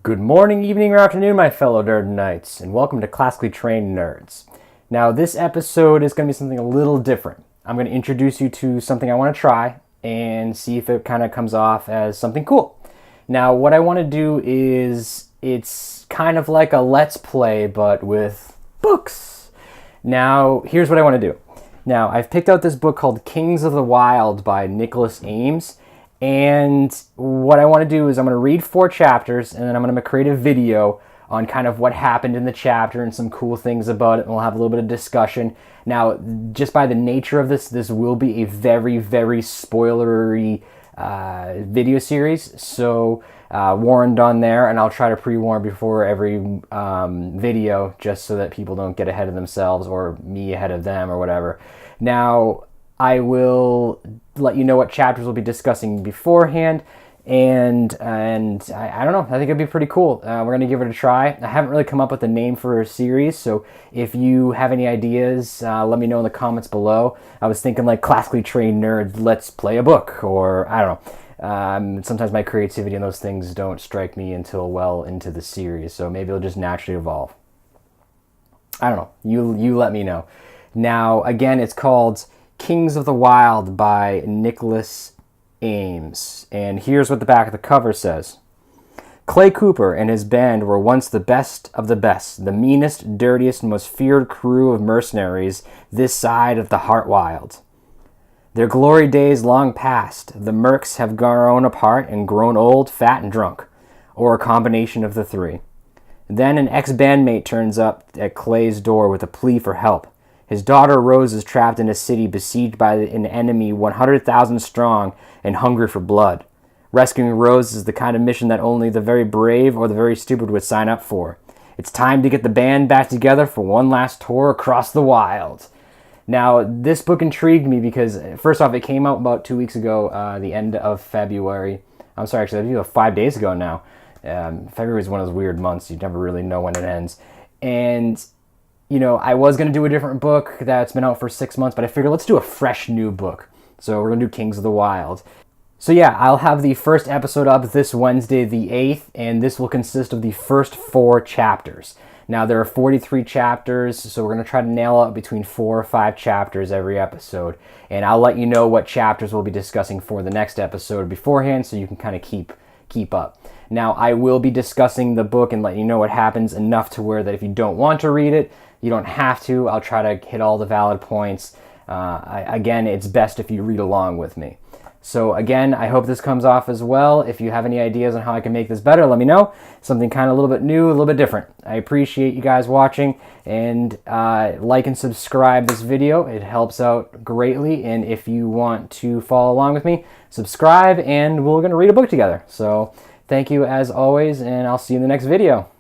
Good morning, evening, or afternoon, my fellow nerd knights, and welcome to Classically Trained Nerds. Now, this episode is going to be something a little different. I'm going to introduce you to something I want to try and see if it kind of comes off as something cool. Now, what I want to do is, it's kind of like a let's play, but with books. Now, here's what I want to do. Now, I've picked out this book called Kings of the Wyld by Nicholas Eames. And what I want to do is I'm going to read 4 chapters, and then I'm going to create a video on kind of what happened in the chapter and some cool things about it, and we'll have a little bit of discussion. Now, just by the nature of this will be a very, very spoilery video series, so warned on there, and I'll try to pre-warn before every video just so that people don't get ahead of themselves or me ahead of them or whatever. Now, I will let you know what chapters we'll be discussing beforehand, and I don't know, I think it'd be pretty cool. We're going to give it a try. I haven't really come up with a name for a series, so if you have any ideas, let me know in the comments below. I was thinking like Classically Trained Nerd, Let's Play a Book, or I don't know. Sometimes my creativity and those things don't strike me until well into the series, so maybe it'll just naturally evolve. I don't know. You let me know. Now, again, it's called Kings of the Wyld by Nicholas Eames. And here's what the back of the cover says. Clay Cooper and his band were once the best of the best, the meanest, dirtiest, most feared crew of mercenaries this side of the Heart Wyld. Their glory days long past, the mercs have grown apart and grown old, fat, and drunk, or a combination of the three. Then an ex-bandmate turns up at Clay's door with a plea for help. His daughter Rose is trapped in a city besieged by an enemy 100,000 strong and hungry for blood. Rescuing Rose is the kind of mission that only the very brave or the very stupid would sign up for. It's time to get the band back together for one last tour across the Wyld. Now, this book intrigued me because, first off, it came out about 2 weeks ago, the end of February. I'm sorry, actually, that was 5 days ago now. February is one of those weird months. You never really know when it ends. And you know, I was going to do a different book that's been out for 6 months, but I figured let's do a fresh new book. So we're going to do Kings of the Wyld. So yeah, I'll have the first episode up this Wednesday the 8th, and this will consist of the first 4 chapters. Now, there are 43 chapters, so we're going to try to nail out between 4 or 5 chapters every episode. And I'll let you know what chapters we'll be discussing for the next episode beforehand, so you can kind of keep up. Now, I will be discussing the book and let you know what happens enough to where that if you don't want to read it, you don't have to. I'll try to hit all the valid points. Again, it's best if you read along with me. So again, I hope this comes off as well. If you have any ideas on how I can make this better, let me know. Something kind of a little bit new, a little bit different. I appreciate you guys watching, and like and subscribe this video. It helps out greatly, and if you want to follow along with me, subscribe, and we're going to read a book together. So thank you as always, and I'll see you in the next video.